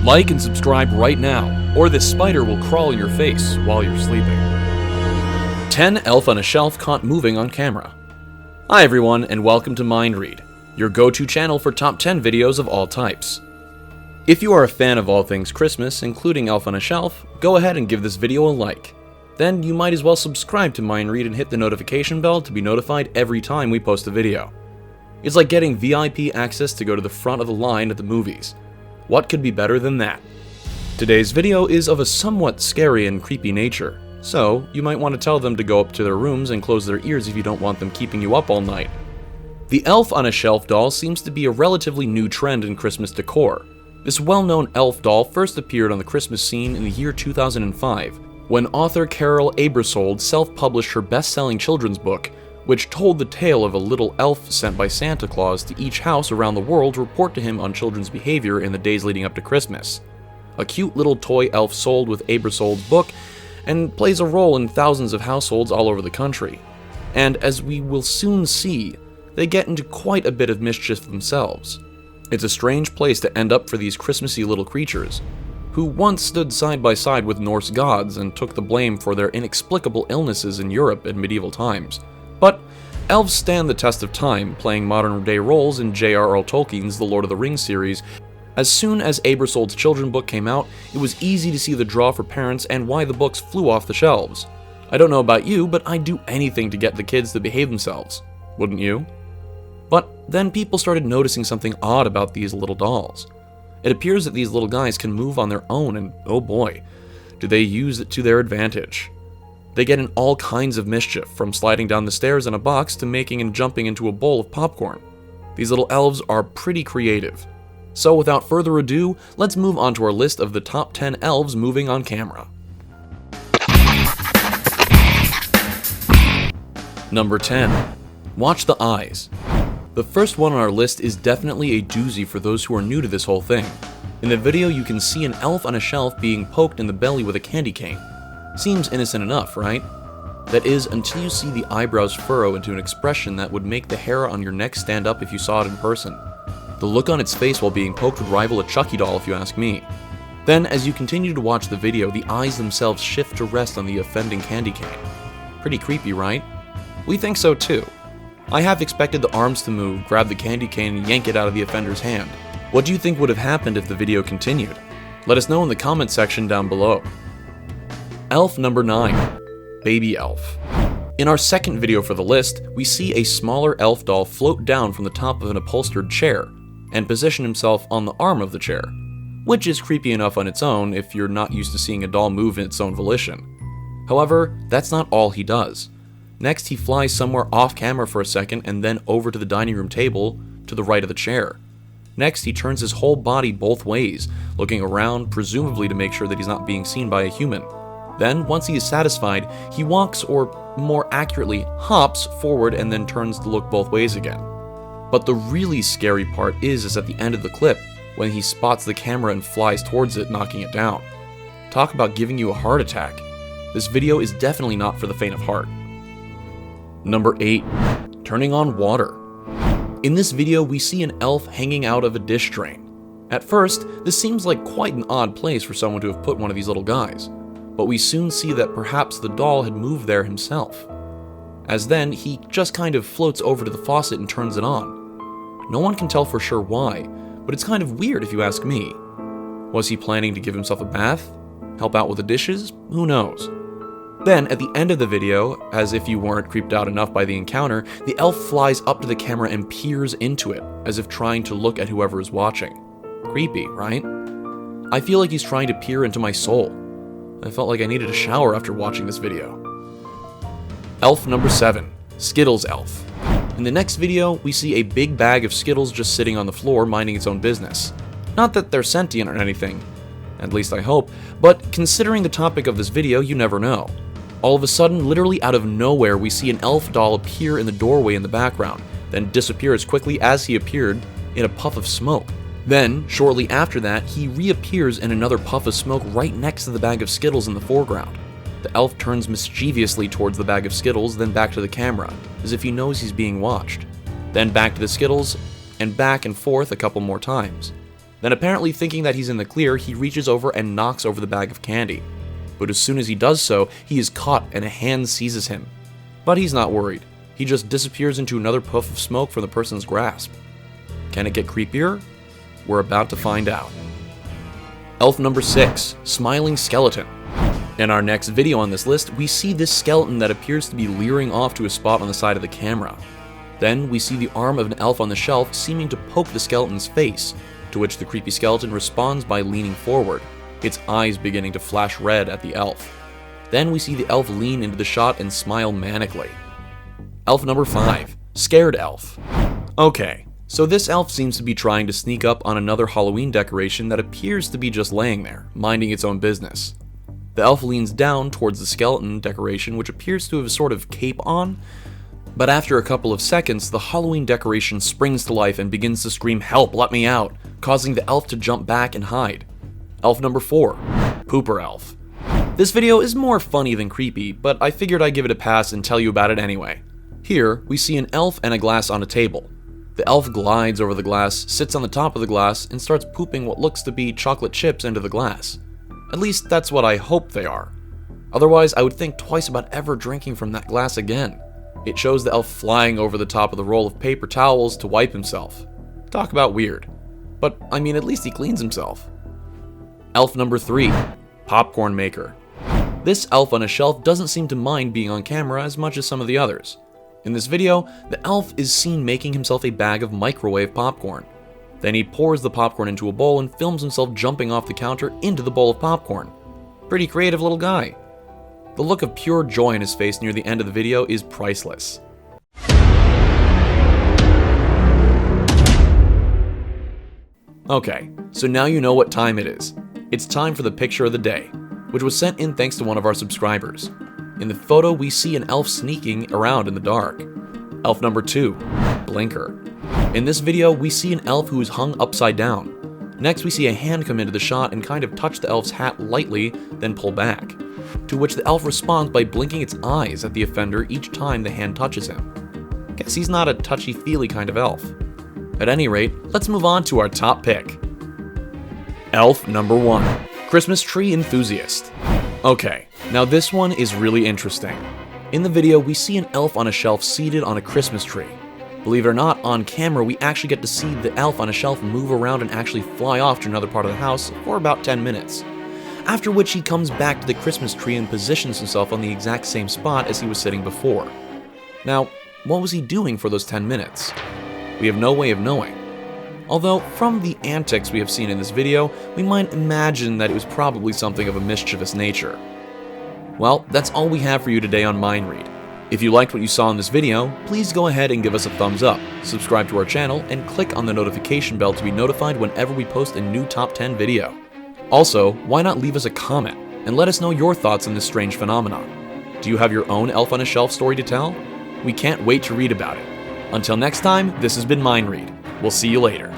Like and subscribe right now, or this spider will crawl in your face while you're sleeping. 10 Elf on a Shelf caught moving on camera. Hi everyone, and welcome to Mind Read, your go-to channel for top 10 videos of all types. If you are a fan of all things Christmas, including Elf on a Shelf, go ahead and give this video a like. Then you might as well subscribe to Mind Read and hit the notification bell to be notified every time we post a video. It's like getting VIP access to go to the front of the line at the movies. What could be better than that? Today's video is of a somewhat scary and creepy nature, so you might want to tell them to go up to their rooms and close their ears if you don't want them keeping you up all night. The Elf on a Shelf doll seems to be a relatively new trend in Christmas decor. This well-known elf doll first appeared on the Christmas scene in the year 2005, when author Carol Abersold self-published her best-selling children's book, which told the tale of a little elf sent by Santa Claus to each house around the world to report to him on children's behavior in the days leading up to Christmas. A cute little toy elf sold with Abersold's book, and plays a role in thousands of households all over the country. And as we will soon see, they get into quite a bit of mischief themselves. It's a strange place to end up for these Christmassy little creatures, who once stood side by side with Norse gods and took the blame for their inexplicable illnesses in Europe in medieval times. But elves stand the test of time, playing modern-day roles in J.R.R. Tolkien's The Lord of the Rings series. As soon as Abersold's children's book came out, it was easy to see the draw for parents and why the books flew off the shelves. I don't know about you, but I'd do anything to get the kids to behave themselves. Wouldn't you? But then people started noticing something odd about these little dolls. It appears that these little guys can move on their own, and oh boy, do they use it to their advantage. They get in all kinds of mischief, from sliding down the stairs in a box to making and jumping into a bowl of popcorn. These little elves are pretty creative. So without further ado, let's move on to our list of the top 10 elves moving on camera. Number 10. Watch the eyes. The first one on our list is definitely a doozy for those who are new to this whole thing. In the video you can see an elf on a shelf being poked in the belly with a candy cane. Seems innocent enough, right? That is, until you see the eyebrows furrow into an expression that would make the hair on your neck stand up if you saw it in person. The look on its face while being poked would rival a Chucky doll if you ask me. Then, as you continue to watch the video, the eyes themselves shift to rest on the offending candy cane. Pretty creepy, right? We think so too. I have expected the arms to move, grab the candy cane, and yank it out of the offender's hand. What do you think would have happened if the video continued? Let us know in the comment section down below. Elf number 9. Baby Elf. In our second video for the list, we see a smaller elf doll float down from the top of an upholstered chair, and position himself on the arm of the chair, which is creepy enough on its own if you're not used to seeing a doll move in its own volition. However, that's not all he does. Next, he flies somewhere off camera for a second and then over to the dining room table to the right of the chair. Next, he turns his whole body both ways, looking around, presumably to make sure that he's not being seen by a human. Then, once he is satisfied, he walks, or more accurately, hops forward and then turns to look both ways again. But the really scary part is at the end of the clip, when he spots the camera and flies towards it, knocking it down. Talk about giving you a heart attack. This video is definitely not for the faint of heart. Number 8. Turning on water. In this video, we see an elf hanging out of a dish drain. At first, this seems like quite an odd place for someone to have put one of these little guys, but we soon see that perhaps the doll had moved there himself. As then, he just kind of floats over to the faucet and turns it on. No one can tell for sure why, but it's kind of weird if you ask me. Was he planning to give himself a bath? Help out with the dishes? Who knows? Then, at the end of the video, as if you weren't creeped out enough by the encounter, the elf flies up to the camera and peers into it, as if trying to look at whoever is watching. Creepy, right? I feel like he's trying to peer into my soul. I felt like I needed a shower after watching this video. Elf number 7. Skittles Elf. In the next video, we see a big bag of Skittles just sitting on the floor minding its own business. Not that they're sentient or anything, at least I hope, but considering the topic of this video, you never know. All of a sudden, literally out of nowhere, we see an elf doll appear in the doorway in the background, then disappear as quickly as he appeared in a puff of smoke. Then, shortly after that, he reappears in another puff of smoke right next to the bag of Skittles in the foreground. The elf turns mischievously towards the bag of Skittles, then back to the camera, as if he knows he's being watched. Then back to the Skittles, and back and forth a couple more times. Then apparently thinking that he's in the clear, he reaches over and knocks over the bag of candy. But as soon as he does so, he is caught and a hand seizes him. But he's not worried. He just disappears into another puff of smoke from the person's grasp. Can it get creepier? We're about to find out. Elf number 6, Smiling Skeleton. In our next video on this list, we see this skeleton that appears to be leering off to a spot on the side of the camera. Then we see the arm of an elf on the shelf seeming to poke the skeleton's face, to which the creepy skeleton responds by leaning forward, its eyes beginning to flash red at the elf. Then we see the elf lean into the shot and smile manically. Elf number 5, Scared Elf. Okay, so this elf seems to be trying to sneak up on another Halloween decoration that appears to be just laying there, minding its own business. The elf leans down towards the skeleton decoration, which appears to have a sort of cape on, but after a couple of seconds, the Halloween decoration springs to life and begins to scream, "Help, let me out," causing the elf to jump back and hide. Elf number 4, Pooper Elf. This video is more funny than creepy, but I figured I'd give it a pass and tell you about it anyway. Here, we see an elf and a glass on a table. The elf glides over the glass, sits on the top of the glass, and starts pooping what looks to be chocolate chips into the glass. At least that's what I hope they are. Otherwise, I would think twice about ever drinking from that glass again. It shows the elf flying over the top of the roll of paper towels to wipe himself. Talk about weird. But, I mean, at least he cleans himself. Elf number 3, Popcorn Maker. This elf on a shelf doesn't seem to mind being on camera as much as some of the others. In this video, the elf is seen making himself a bag of microwave popcorn. Then he pours the popcorn into a bowl and films himself jumping off the counter into the bowl of popcorn. Pretty creative little guy. The look of pure joy in his face near the end of the video is priceless. Okay, so now you know what time it is. It's time for the picture of the day, which was sent in thanks to one of our subscribers. In the photo, we see an elf sneaking around in the dark. Elf number 2, Blinker. In this video, we see an elf who is hung upside down. Next, we see a hand come into the shot and kind of touch the elf's hat lightly, then pull back, to which the elf responds by blinking its eyes at the offender each time the hand touches him. Guess he's not a touchy-feely kind of elf. At any rate, let's move on to our top pick. Elf number 1, Christmas Tree Enthusiast. Okay, now this one is really interesting. In the video, we see an elf on a shelf seated on a Christmas tree. Believe it or not, on camera, we actually get to see the elf on a shelf move around and actually fly off to another part of the house for about 10 minutes. After which he comes back to the Christmas tree and positions himself on the exact same spot as he was sitting before. Now, what was he doing for those 10 minutes? We have no way of knowing. Although, from the antics we have seen in this video, we might imagine that it was probably something of a mischievous nature. Well, that's all we have for you today on Mind Read. If you liked what you saw in this video, please go ahead and give us a thumbs up, subscribe to our channel, and click on the notification bell to be notified whenever we post a new top 10 video. Also, why not leave us a comment and let us know your thoughts on this strange phenomenon? Do you have your own elf on a shelf story to tell? We can't wait to read about it. Until next time, this has been Mind Read. We'll see you later.